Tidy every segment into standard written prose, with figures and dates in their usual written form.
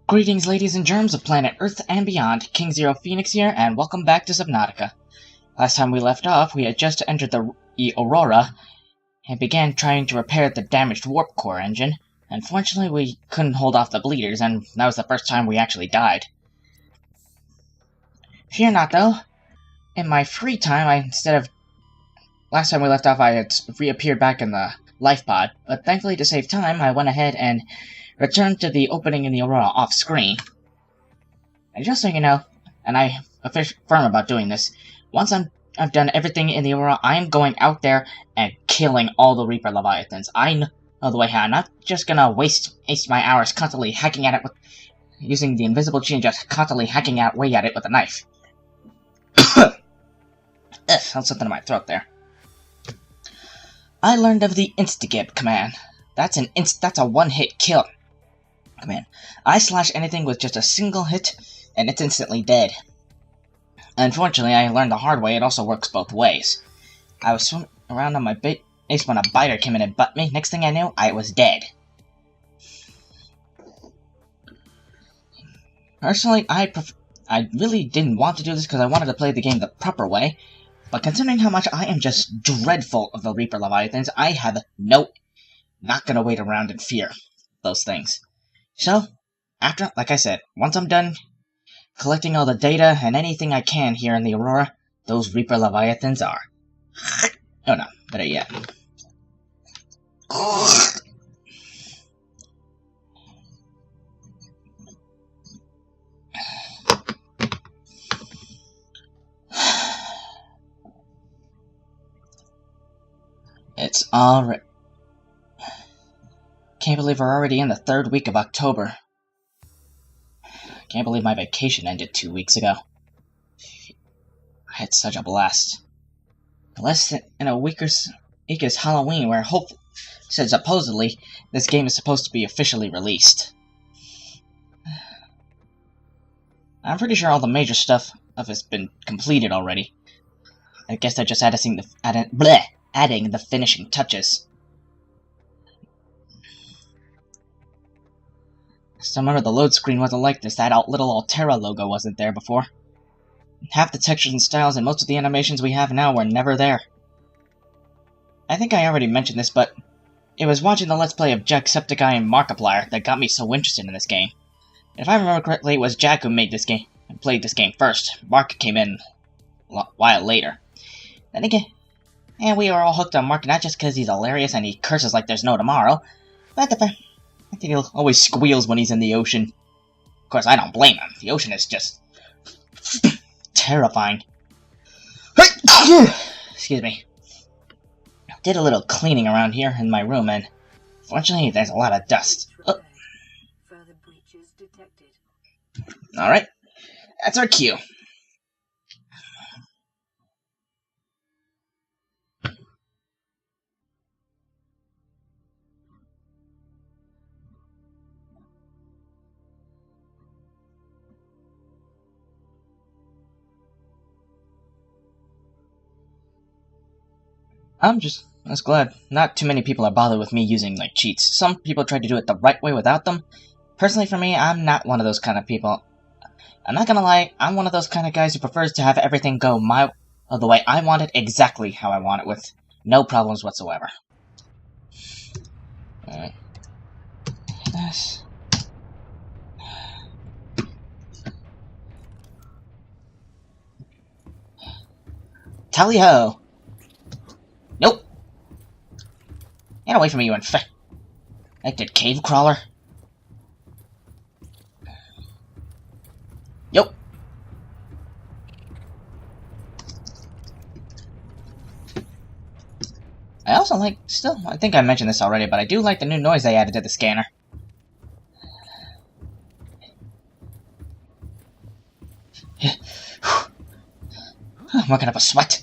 Greetings, ladies and germs of planet Earth and beyond. King Zero Phoenix here, and welcome back to Subnautica. Last time we left off, we had just entered the Aurora and began trying to repair the damaged warp core engine. Unfortunately, we couldn't hold off the bleeders, and that was the first time we actually died. Fear not, though. In my free time, last time we left off, I had reappeared back in the life pod, but thankfully to save time, I went ahead and returned to the opening in the Aurora off-screen. And just so you know, and I'm firm about doing this, once I've done everything in the Aurora, I'm going out there and killing all the Reaper Leviathans. I know the way how. I'm not just gonna waste my hours constantly hacking at it with using the invisible gene, just constantly hacking away at it with a knife. That's something in my throat there. I learned of the Instigib command. That's a one-hit kill command. I slash anything with just a single hit, and it's instantly dead. Unfortunately, I learned the hard way, it also works both ways. I was swimming around on my base when a biter came in and butt me. Next thing I knew, I was dead. Personally, I really didn't want to do this because I wanted to play the game the proper way, but considering how much I am just dreadful of the Reaper Leviathans, I have not gonna wait around in fear those things. So, like I said, once I'm done collecting all the data and anything I can here in the Aurora, those Reaper Leviathans are... Oh no, better yet. It's already... Can't believe we're already in the third week of October. Can't believe my vacation ended 2 weeks ago. I had such a blast. Less than a week is Halloween, where supposedly this game is supposed to be officially released. I'm pretty sure all the major stuff has been completed already. I guess they're just adding the finishing touches. So remember, the load screen wasn't like this. That little Altera logo wasn't there before. Half the textures and styles and most of the animations we have now were never there. I think I already mentioned this, but it was watching the Let's Play of Jacksepticeye and Markiplier that got me so interested in this game. If I remember correctly, it was Jack who made this game and played this game first. Mark came in a while later. Then again, and we were all hooked on Mark, not just because he's hilarious and he curses like there's no tomorrow, but I think he always squeals when he's in the ocean. Of course, I don't blame him. The ocean is just terrifying. Excuse me. Did a little cleaning around here in my room, and fortunately, there's a lot of dust. Oh. Alright. That's our cue. I'm just glad not too many people are bothered with me using, like, cheats. Some people try to do it the right way without them. Personally, for me, I'm not one of those kind of people. I'm not gonna lie, I'm one of those kind of guys who prefers to have everything go the way I want it, exactly how I want it, with no problems whatsoever. Alright. This. Tally-ho! Nope! Get away from me, you infected cave crawler. Yup. I also I think I mentioned this already, but I do like the new noise they added to the scanner. I'm working up a sweat.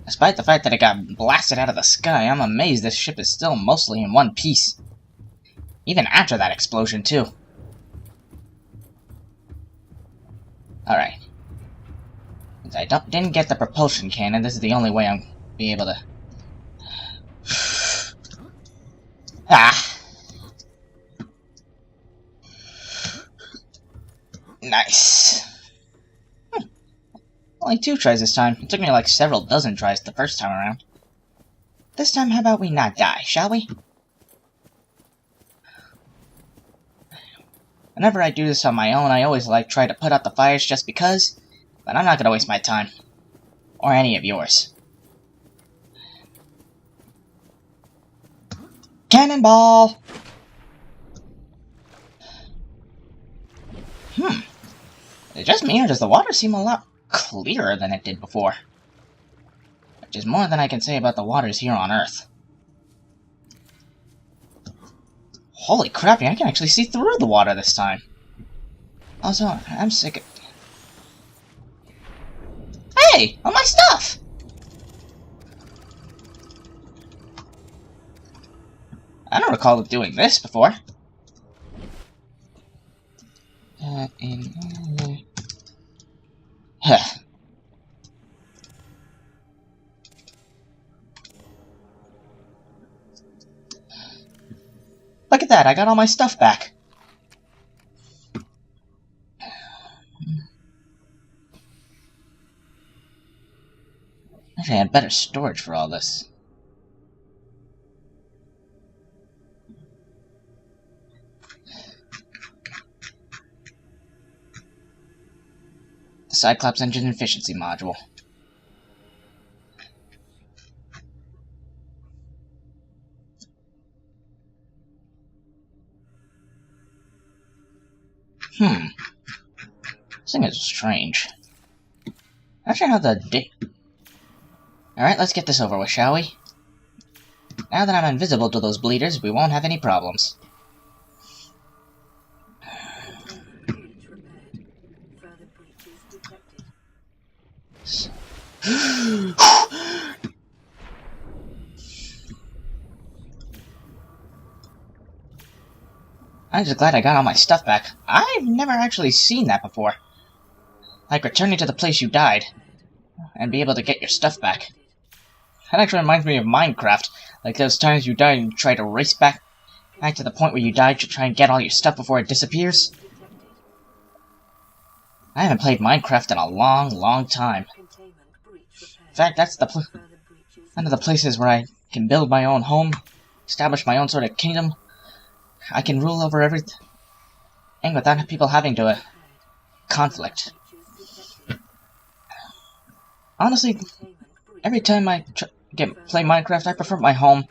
Despite the fact that it got blasted out of the sky, I'm amazed this ship is still mostly in one piece. Even after that explosion, too. Alright. Since I didn't get the propulsion cannon, this is the only way I'm be able to... Ah! Nice. Only 2 tries this time. It took me like several dozen tries the first time around. This time, how about we not die, shall we? Whenever I do this on my own, I always try to put out the fires just because, but I'm not gonna waste my time. Or any of yours. Cannonball! Is it just me, or does the water seem a lot clearer than it did before? Which is more than I can say about the waters here on Earth. Holy crap, I can actually see through the water this time. Also, I'm sick of... Hey! All my stuff! I don't recall doing this before. Huh. Look at that, I got all my stuff back. Actually, I had better storage for all this. The Cyclops engine efficiency module. This thing is strange. Not sure how the Alright, let's get this over with, shall we? Now that I'm invisible to those bleeders, we won't have any problems. I'm just glad I got all my stuff back. I've never actually seen that before. Like returning to the place you died, and be able to get your stuff back. That actually reminds me of Minecraft, like those times you die and you try to race back to the point where you died to try and get all your stuff before it disappears. I haven't played Minecraft in a long time. In fact, that's one of the places where I can build my own home, establish my own sort of kingdom. I can rule over everything without people having to conflict. Honestly, every time I play Minecraft, I prefer my home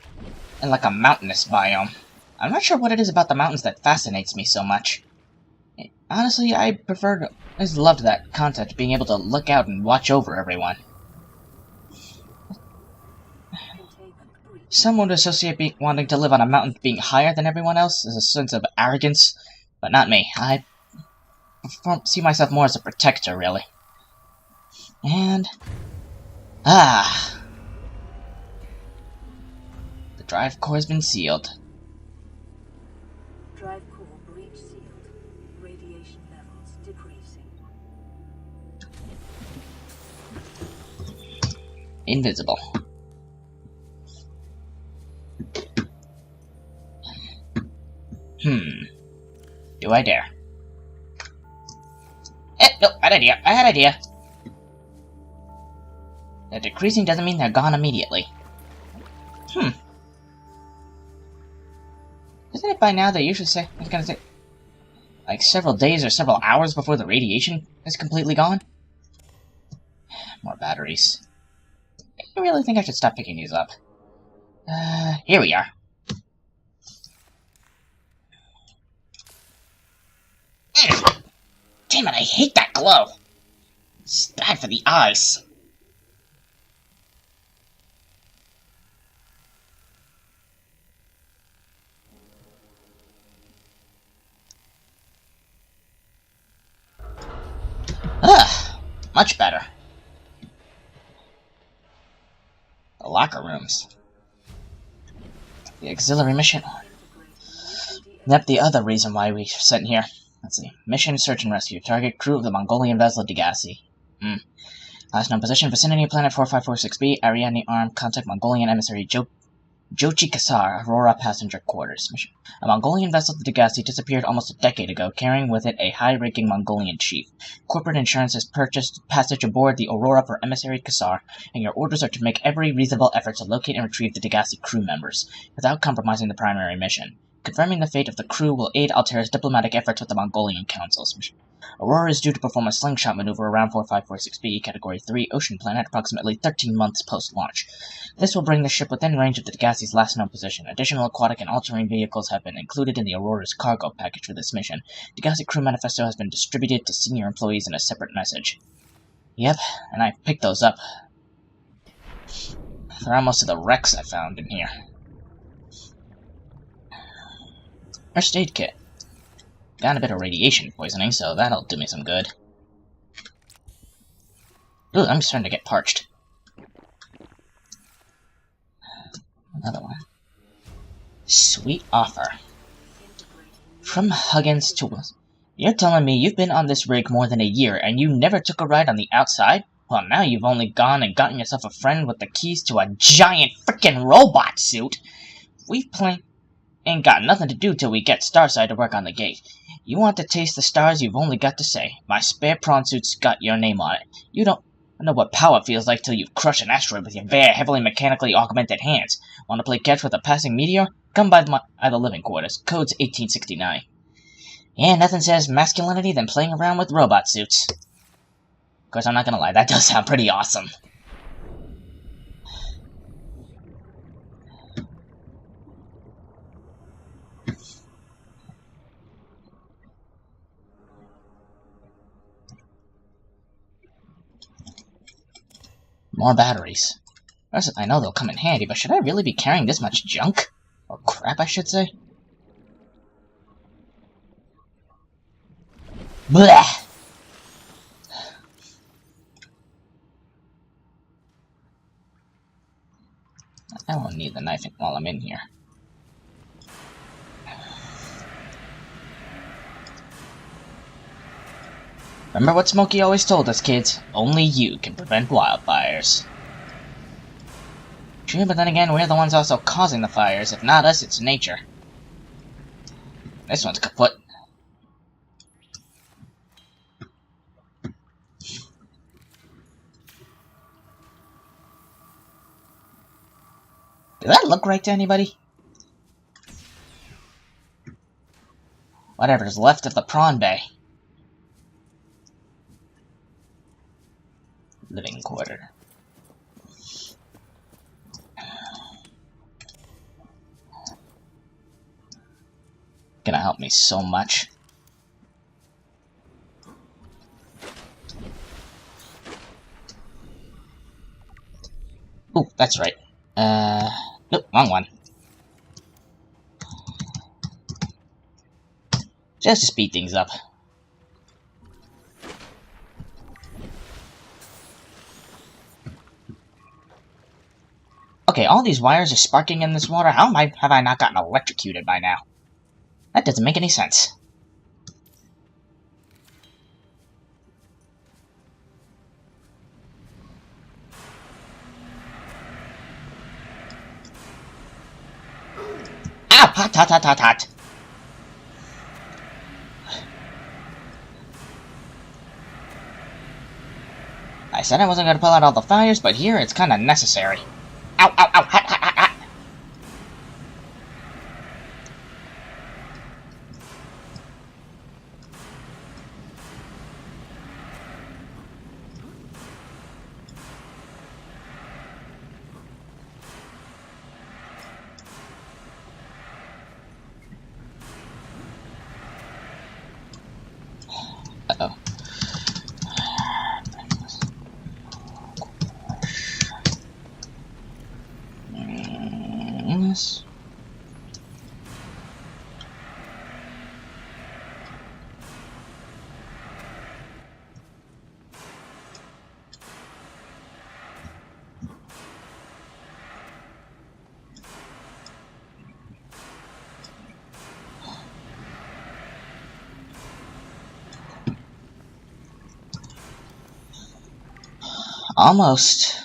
in like a mountainous biome. I'm not sure what it is about the mountains that fascinates me so much. Honestly, I just loved that concept, being able to look out and watch over everyone. Some would associate wanting to live on a mountain being higher than everyone else as a sense of arrogance, but not me. I see myself more as a protector, really. And... the drive core has been sealed. Drive core breach sealed. Radiation levels decreasing. Invisible. Do I dare? No, bad idea. Bad idea. They're decreasing doesn't mean they're gone immediately. Isn't it by now they usually say, I was gonna say, like several days or several hours before the radiation is completely gone? More batteries. I really think I should stop picking these up. Here we are. Damn it, I hate that glow! It's bad for the eyes. Much better. The locker rooms. The auxiliary mission. Yep, the other reason why we sent here. Let's see. Mission, search and rescue. Target crew of the Mongolian vessel Degassi. Last known position, vicinity of planet 4546b, Ariadne Arm, contact Mongolian emissary Jochi Kasar, Aurora passenger quarters. Mission. A Mongolian vessel, the Degassi, disappeared almost a decade ago, carrying with it a high-ranking Mongolian chief. Corporate insurance has purchased passage aboard the Aurora for emissary Kasar, and your orders are to make every reasonable effort to locate and retrieve the Degassi crew members, without compromising the primary mission. Confirming the fate of the crew will aid Altera's diplomatic efforts with the Mongolian Council's mission. Aurora is due to perform a slingshot maneuver around 4546b, Category 3, ocean planet, approximately 13 months post-launch. This will bring the ship within range of the Degassi's last known position. Additional aquatic and all-terrain vehicles have been included in the Aurora's cargo package for this mission. Degassi crew manifesto has been distributed to senior employees in a separate message. Yep, and I picked those up. They're almost to the wrecks I found in here. First aid kit. Got a bit of radiation poisoning, so that'll do me some good. Ooh, I'm starting to get parched. Another one. Sweet offer. From Huggins to Wilson. You're telling me you've been on this rig more than a year, and you never took a ride on the outside? Well, now you've only gone and gotten yourself a friend with the keys to a giant frickin' robot suit! We've ain't got nothing to do till we get Starside to work on the gate. You want to taste the stars, you've only got to say. My spare prawn suit's got your name on it. You don't know what power feels like till you've crushed an asteroid with your bare, heavily mechanically augmented hands. Want to play catch with a passing meteor? Come by the living quarters. Code's 1869. Yeah, nothing says masculinity than playing around with robot suits. Of course, I'm not gonna lie, that does sound pretty awesome. More batteries. I know they'll come in handy, but should I really be carrying this much junk? Or crap, I should say? Blech! I won't need the knife while I'm in here. Remember what Smokey always told us, kids? Only you can prevent wildfires. True, but then again, we're the ones also causing the fires. If not us, it's nature. This one's kaput. Does that look right to anybody? Whatever's left of the prawn bay. Living quarter. Gonna help me so much. Ooh, that's right. Nope, wrong one. Just to speed things up. Okay, all these wires are sparking in this water. How have I not gotten electrocuted by now? That doesn't make any sense. Ow! Hot, hot, hot, hot, hot! I said I wasn't going to pull out all the fires, but here it's kind of necessary. Ow, ow, ow, hot, hot, hot, hot! Uh-oh. Yes. Almost.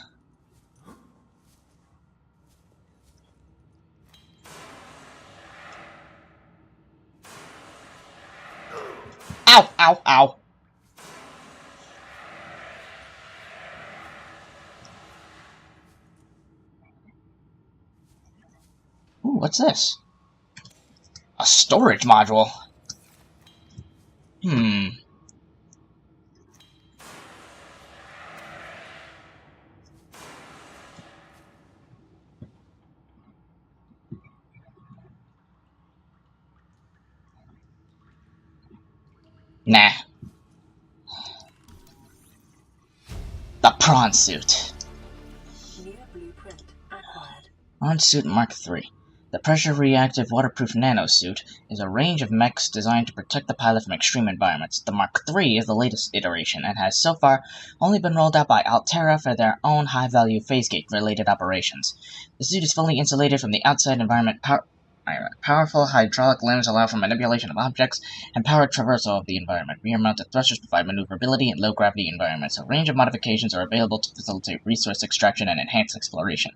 Ow, ow, ow. Ooh, what's this? A storage module. Nah. The Perron Suit. New blueprint acquired. Perron Suit Mark III. The pressure-reactive waterproof nanosuit is a range of mechs designed to protect the pilot from extreme environments. The Mark III is the latest iteration and has so far only been rolled out by Altera for their own high-value phase-gate-related operations. The suit is fully insulated from the outside environment. Powerful hydraulic limbs allow for manipulation of objects and powered traversal of the environment. Rear-mounted thrusters provide maneuverability in low-gravity environments. A range of modifications are available to facilitate resource extraction and enhance exploration.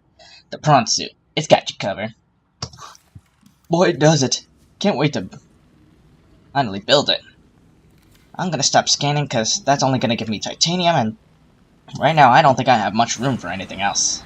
The Perron Suit. It's got you covered. Boy, does it. Can't wait to finally build it. I'm gonna stop scanning because that's only gonna give me titanium, and right now I don't think I have much room for anything else.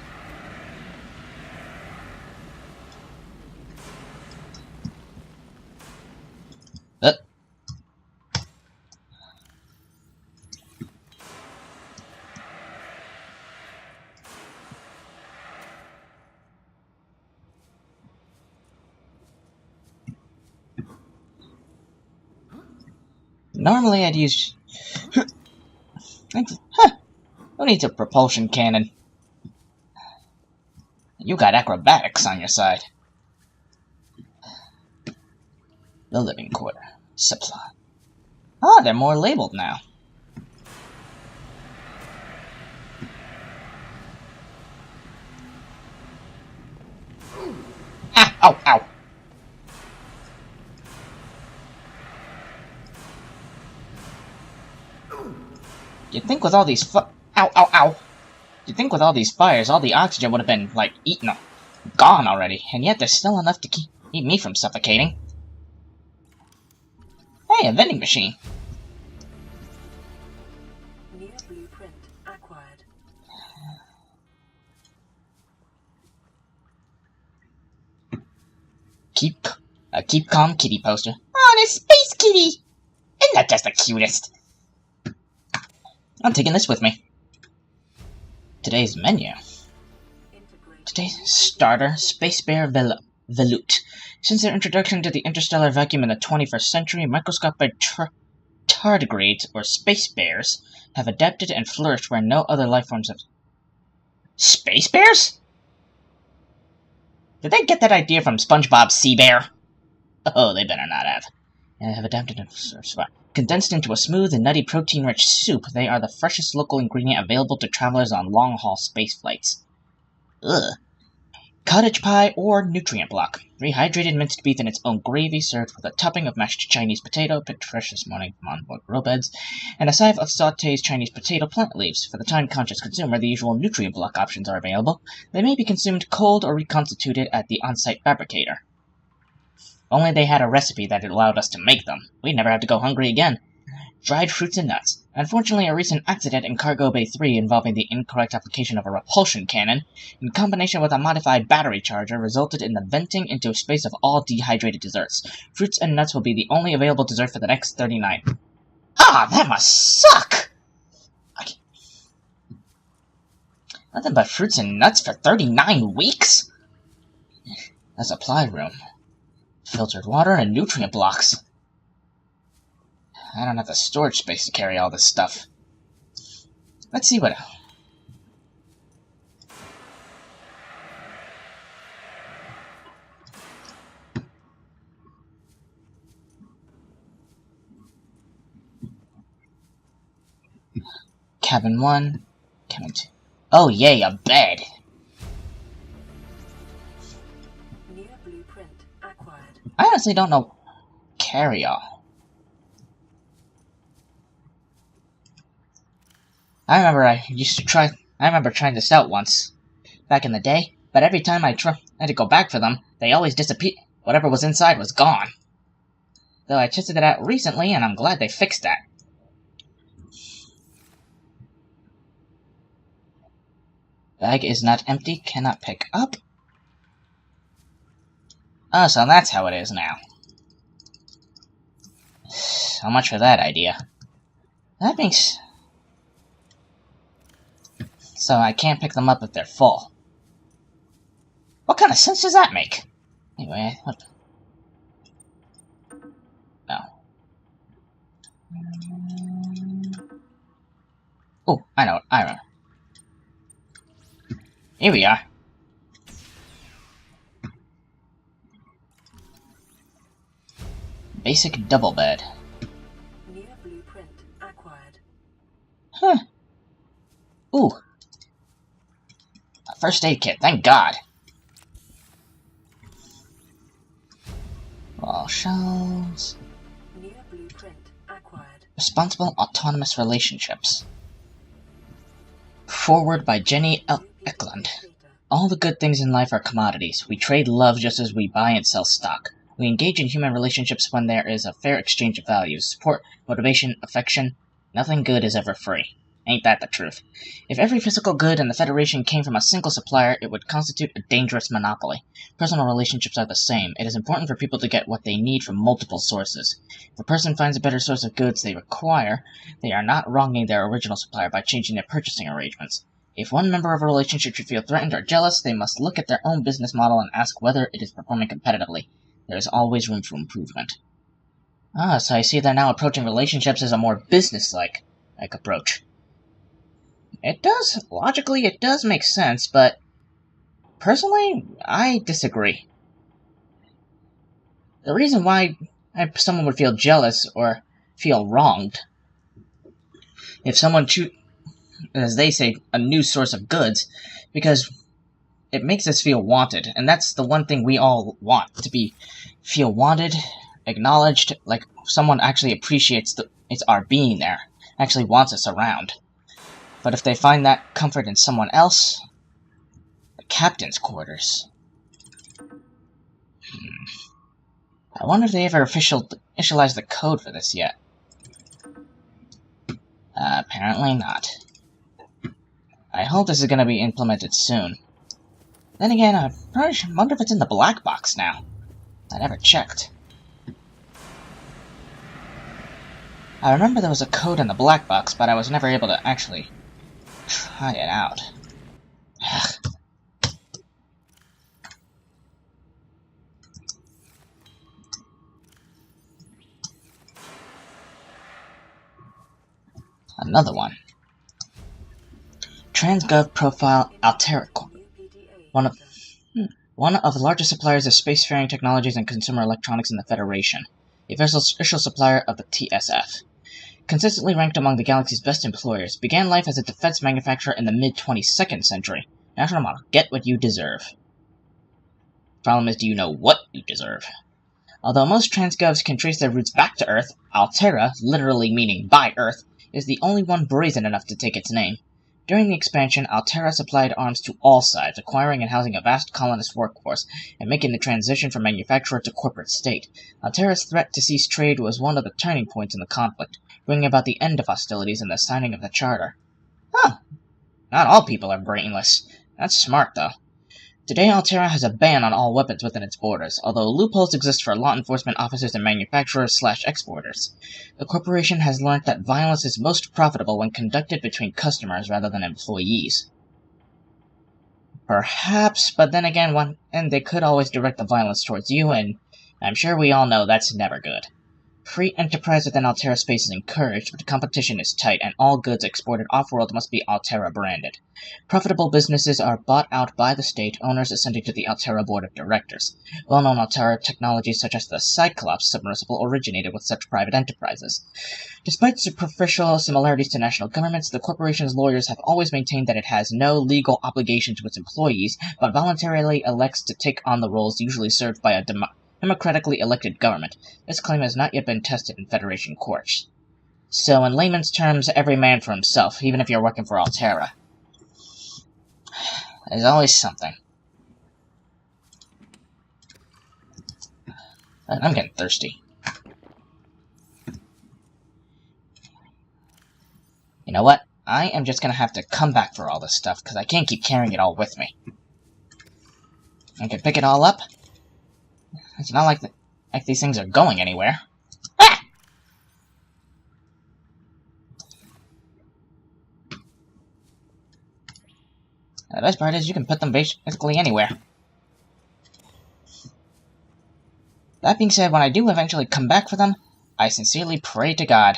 Normally I'd use... Who needs a propulsion cannon? You got acrobatics on your side. The living quarter. Supply. Ah, they're more labeled now. Ah, ow, ow. You'd think with all these ow, ow, ow. You'd think with all these fires, all the oxygen would have been, like, gone already, and yet there's still enough to keep me from suffocating. Hey, a vending machine. New blueprint acquired. Keep calm kitty poster. Oh, there's Space Kitty! Isn't that just the cutest? I'm taking this with me. Today's menu. Today's starter, Space Bear Veloute. Since their introduction to the interstellar vacuum in the 21st century, microscopic tardigrades, or space bears, have adapted and flourished where no other life forms have... Space bears? Did they get that idea from SpongeBob's Sea Bear? Oh, they better not have. And have adapted and survived. Condensed into a smooth and nutty protein-rich soup, they are the freshest local ingredient available to travelers on long-haul space flights. Ugh. Cottage pie or nutrient block. Rehydrated minced beef in its own gravy, served with a topping of mashed Chinese potato, picked fresh this morning from onboard grow beds, and a side of sautéed Chinese potato plant leaves. For the time-conscious consumer, the usual nutrient block options are available. They may be consumed cold or reconstituted at the on-site fabricator. Only they had a recipe that allowed us to make them. We'd never have to go hungry again. Dried fruits and nuts. Unfortunately, a recent accident in Cargo Bay 3 involving the incorrect application of a repulsion cannon, in combination with a modified battery charger, resulted in the venting into space of all dehydrated desserts. Fruits and nuts will be the only available dessert for the next 39. Ah, that must suck! Nothing but fruits and nuts for 39 weeks? A supply room. Filtered water and nutrient blocks. I don't have the storage space to carry all this stuff. Let's see what... Cabin 1, cabin 2. Oh yay, a bed! New blueprint acquired. I honestly don't know. Carry-all. I remember I used to try I remember trying this out once, back in the day, but every time I tried to go back for them, they always disappeared. Whatever was inside was gone. Though I tested it out recently, and I'm glad they fixed that. Bag is not empty, cannot pick up. Oh, so that's how it is now. So much for that idea. That makes... So I can't pick them up if they're full. What kind of sense does that make? Anyway, what... No. Oh, I know, I remember. Here we are. Basic double bed. New blueprint acquired. Huh. Ooh. A first aid kit, thank God. Wall shelves. New blueprint acquired. Responsible autonomous relationships. Forward by Jenny L. Eklund. All the good things in life are commodities. We trade love just as we buy and sell stock. We engage in human relationships when there is a fair exchange of values, support, motivation, affection. Nothing good is ever free. Ain't that the truth? If every physical good in the Federation came from a single supplier, it would constitute a dangerous monopoly. Personal relationships are the same. It is important for people to get what they need from multiple sources. If a person finds a better source of goods they require, they are not wronging their original supplier by changing their purchasing arrangements. If one member of a relationship should feel threatened or jealous, they must look at their own business model and ask whether it is performing competitively. There is always room for improvement. Ah, so I see they're now approaching relationships as a more business-like approach. Logically it does make sense, but personally, I disagree. The reason why someone would feel jealous or feel wronged if someone as they say, a new source of goods, because it makes us feel wanted, and that's the one thing we all want, to feel wanted, acknowledged, like someone actually appreciates it's our being there, actually wants us around. But if they find that comfort in someone else, the captain's quarters. I wonder if they ever officialized the code for this yet. Apparently not. I hope this is going to be implemented soon. Then again, I wonder if it's in the black box now. I never checked. I remember there was a code in the black box, but I was never able to actually try it out. Another one. TransGulf Profile Altera Corp. One of the largest suppliers of spacefaring technologies and consumer electronics in the Federation. The official supplier of the TSF. Consistently ranked among the galaxy's best employers, began life as a defense manufacturer in the mid-22nd century. National motto, get what you deserve. Problem is, do you know what you deserve? Although most TransGulfs can trace their roots back to Earth, Altera, literally meaning by Earth, is the only one brazen enough to take its name. During the expansion, Altera supplied arms to all sides, acquiring and housing a vast colonist workforce, and making the transition from manufacturer to corporate state. Altera's threat to cease trade was one of the turning points in the conflict, bringing about the end of hostilities and the signing of the Charter. Huh. Not all people are brainless. That's smart, though. Today, Altera has a ban on all weapons within its borders, although loopholes exist for law enforcement officers and manufacturers/exporters. The corporation has learned that violence is most profitable when conducted between customers rather than employees. Perhaps, but then again, they could always direct the violence towards you, and I'm sure we all know that's never good. Free enterprise within Altera space is encouraged, but the competition is tight, and all goods exported off-world must be Altera branded. Profitable businesses are bought out by the state, owners ascending to the Altera board of directors. Well-known Altera technologies such as the Cyclops submersible originated with such private enterprises. Despite superficial similarities to national governments, the corporation's lawyers have always maintained that it has no legal obligation to its employees, but voluntarily elects to take on the roles usually served by a democratically elected government. This claim has not yet been tested in Federation courts. So, in layman's terms, every man for himself, even if you're working for Altera. There's always something. I'm getting thirsty. You know what? I am just gonna have to come back for all this stuff, because I can't keep carrying it all with me. I can pick it all up. It's not like these things are going anywhere. Ah! The best part is you can put them basically anywhere. That being said, when I do eventually come back for them, I sincerely pray to God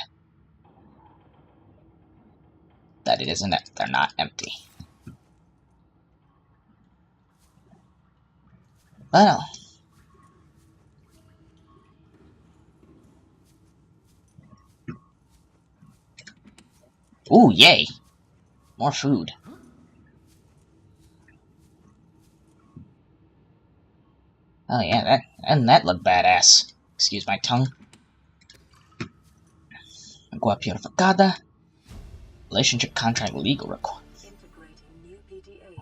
that they're not empty. Well, ooh, yay! More food. Oh yeah, that looked badass. Excuse my tongue. Agua purificada. Relationship contract legal requirements. Integrating new PDA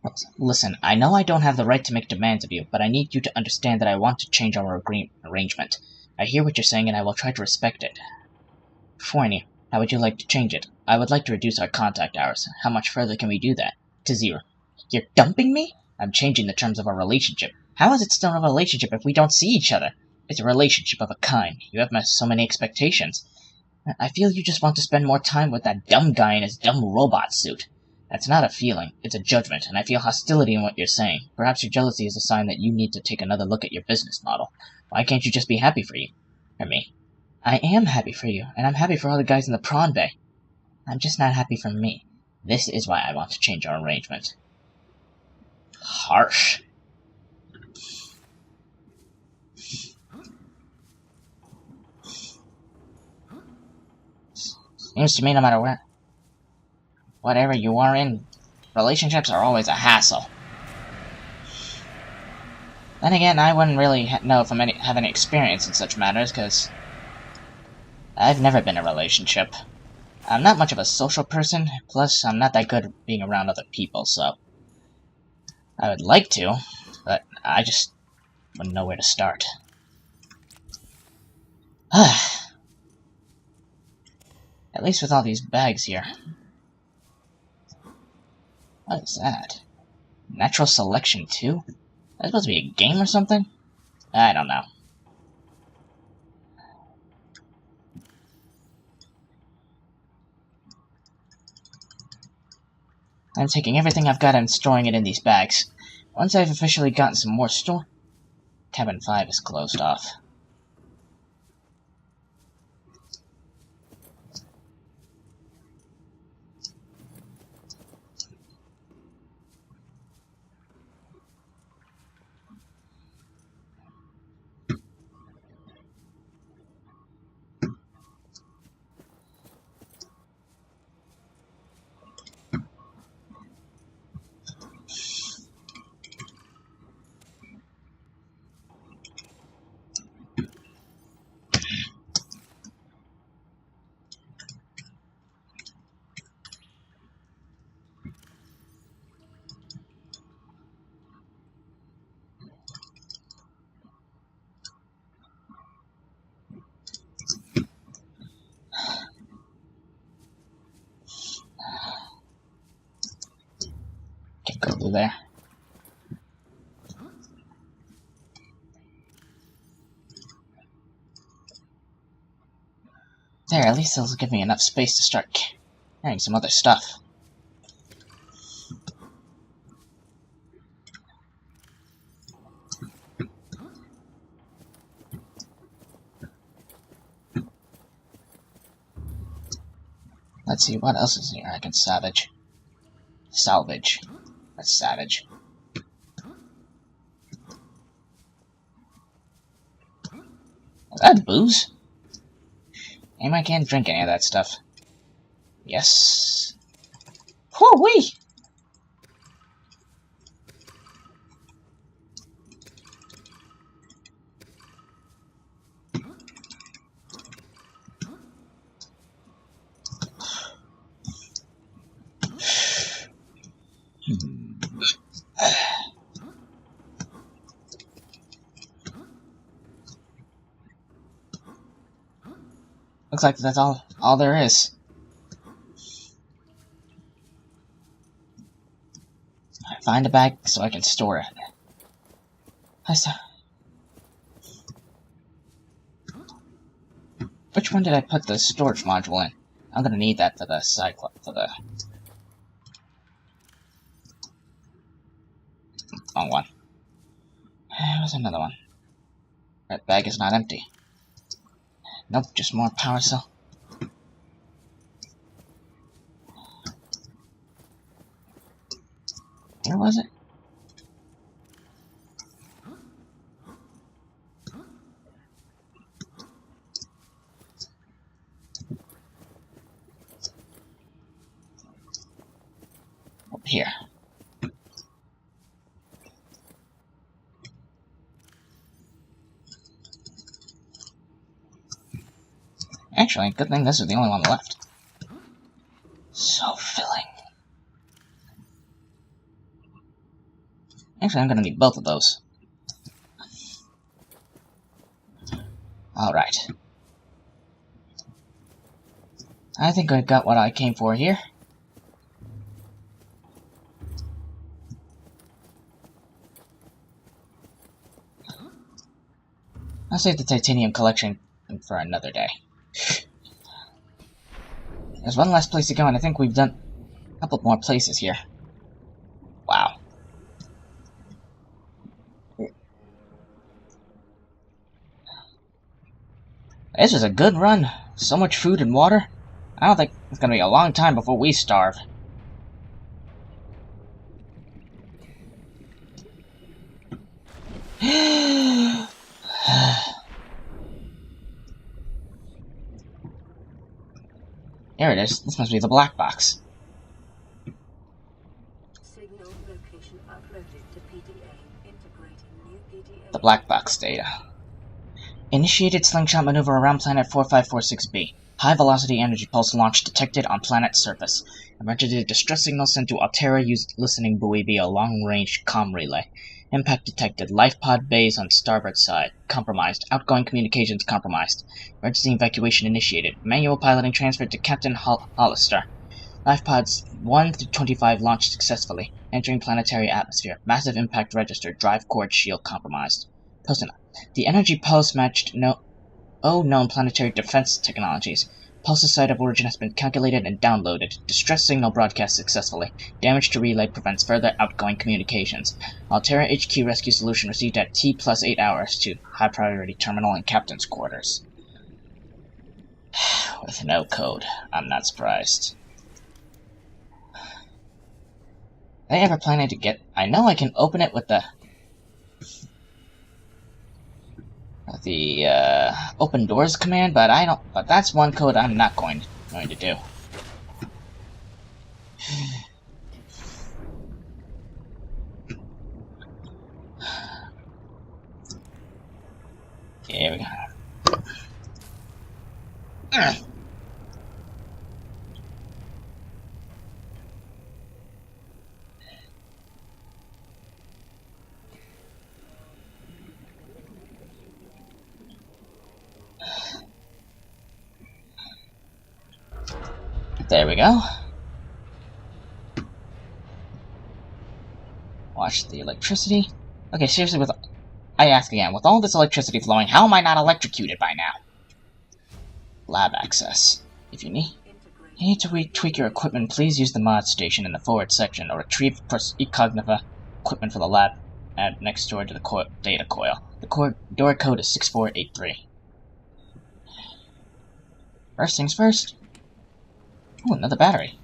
data. Listen, I know I don't have the right to make demands of you, but I need you to understand that I want to change our arrangement. I hear what you're saying and I will try to respect it. Before any, how would you like to change it? I would like to reduce our contact hours. How much further can we do that? To 0. You're dumping me? I'm changing the terms of our relationship. How is it still a relationship if we don't see each other? It's a relationship of a kind. You have so many expectations. I feel you just want to spend more time with that dumb guy in his dumb robot suit. That's not a feeling, it's a judgment, and I feel hostility in what you're saying. Perhaps your jealousy is a sign that you need to take another look at your business model. Why can't you just be happy for me? I am happy for you, and I'm happy for all the guys in the prawn bay. I'm just not happy for me. This is why I want to change our arrangement. Harsh. Seems to me no matter whatever you are in, relationships are always a hassle. Then again, I wouldn't really know if I have any experience in such matters, because I've never been in a relationship. I'm not much of a social person, plus I'm not that good at being around other people, so I would like to, but I just wouldn't know where to start. At least with all these bags here. What is that? Natural selection 2? That's supposed to be a game or something? I don't know. I'm taking everything I've got and storing it in these bags. Once I've officially gotten some more Cabin 5 is closed off. Can't go through there. There, at least it'll give me enough space to start carrying some other stuff. Let's see, what else is here I can salvage? Salvage. That's savage. Is that booze? Aim, I can't drink any of that stuff. Yes. Whoo-wee! Looks like that's all there is. Alright, find a bag so I can store it. Which one did I put the storage module in? I'm gonna need that for the wrong one. There's another one. That bag is not empty. Nope, just more power cell. Where was it? Over here. Actually, good thing this is the only one left. So filling. Actually, I'm gonna need both of those. Alright. I think I got what I came for here. I'll save the titanium collection for another day. There's one last place to go, and I think we've done a couple more places here. Wow. This was a good run. So much food and water. I don't think it's gonna be a long time before we starve. There it is. This must be the black box. Signal location uploaded to PDA. Integrating new PDA. The black box data. Initiated slingshot maneuver around planet 4546b. High velocity energy pulse launch detected on planet surface. Emergency distress signal sent to Altera used listening buoy via long-range comm relay. Impact detected. Life pod bays on starboard side. Compromised. Outgoing communications compromised. Emergency evacuation initiated. Manual piloting transferred to Captain Hollister. Life pods 1 through 25 launched successfully. Entering planetary atmosphere. Massive impact registered. Drive cord shield compromised. Post-note. The energy pulse matched no known planetary defense technologies. Pulse's site of origin has been calculated and downloaded. Distress signal broadcast successfully. Damage to relay prevents further outgoing communications. Altera HQ rescue solution received at T+8 hours to high priority terminal and captain's quarters. With no code, I'm not surprised. Are they ever planning to get... I know I can open it with the open doors command, but I don't. But that's one code I'm not going to do. Here we go. There we go. Watch the electricity. Okay, seriously, I ask again, with all this electricity flowing, how am I not electrocuted by now? Lab access. If you need to tweak your equipment, please use the mod station in the forward section, or retrieve eCognifa equipment for the lab next door to the data coil. The door code is 6483. First things first. Oh, another battery.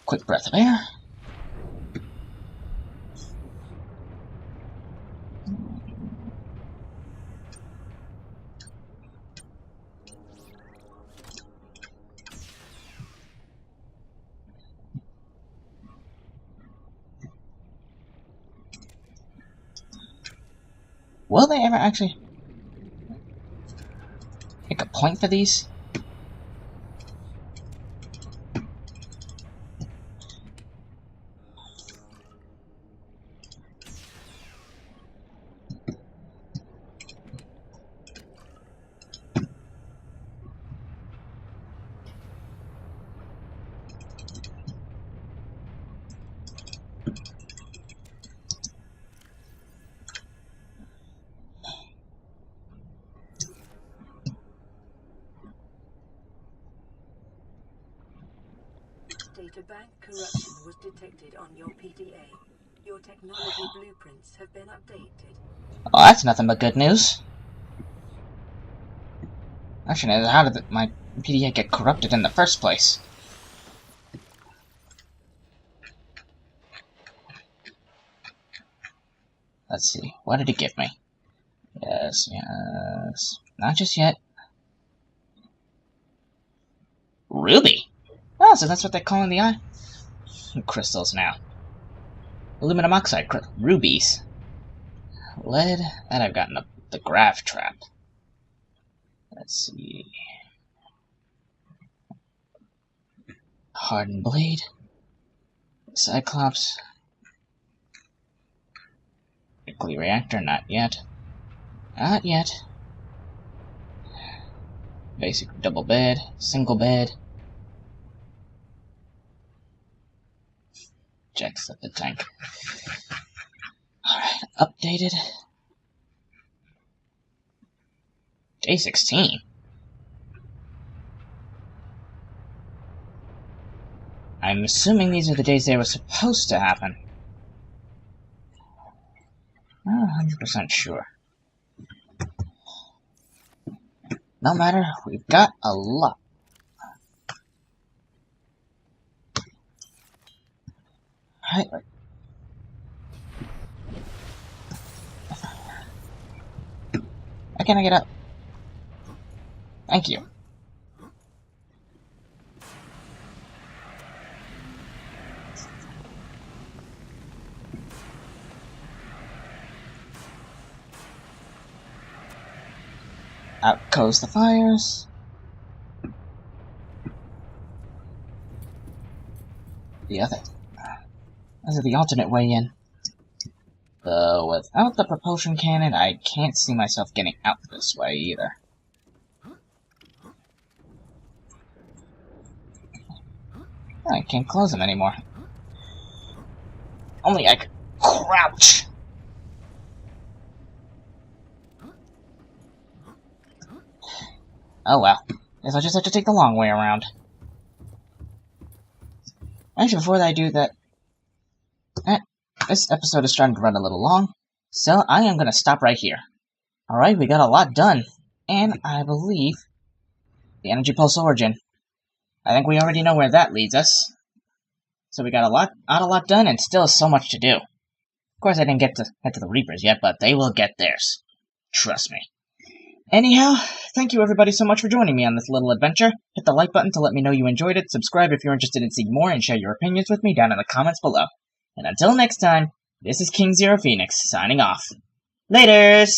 Quick breath of air. Will they ever actually make a point for these? Databank corruption was detected on your PDA. Your technology blueprints have been updated. Oh, that's nothing but good news. Actually, how did my PDA get corrupted in the first place? Let's see. What did it give me? Yes, yes. Not just yet. Ruby! Oh, so that's what they're calling the eye? Crystals now. Aluminum oxide, rubies. Lead, and I've gotten the grav trap. Let's see. Hardened blade. Cyclops. Nuclear reactor, not yet. Not yet. Basic double bed, single bed. Checks at the tank. Alright, updated. Day 16. I'm assuming these are the days they were supposed to happen. Not 100% sure. No matter, we've got a lot. Alright. How can I get up? Thank you. Out goes the fires. This is the alternate way in. Though without the propulsion cannon, I can't see myself getting out this way either. I can't close them anymore. Only I could crouch! Oh well. Guess I'll just have to take the long way around. Actually, before I do that... this episode is starting to run a little long, so I am going to stop right here. Alright, we got a lot done. And I believe... the energy pulse origin. I think we already know where that leads us. So we got a lot done, and still so much to do. Of course, I didn't get to the Reapers yet, but they will get theirs. Trust me. Anyhow, thank you everybody so much for joining me on this little adventure. Hit the like button to let me know you enjoyed it, subscribe if you're interested in seeing more, and share your opinions with me down in the comments below. And until next time, this is King Zero Phoenix, signing off. Laters!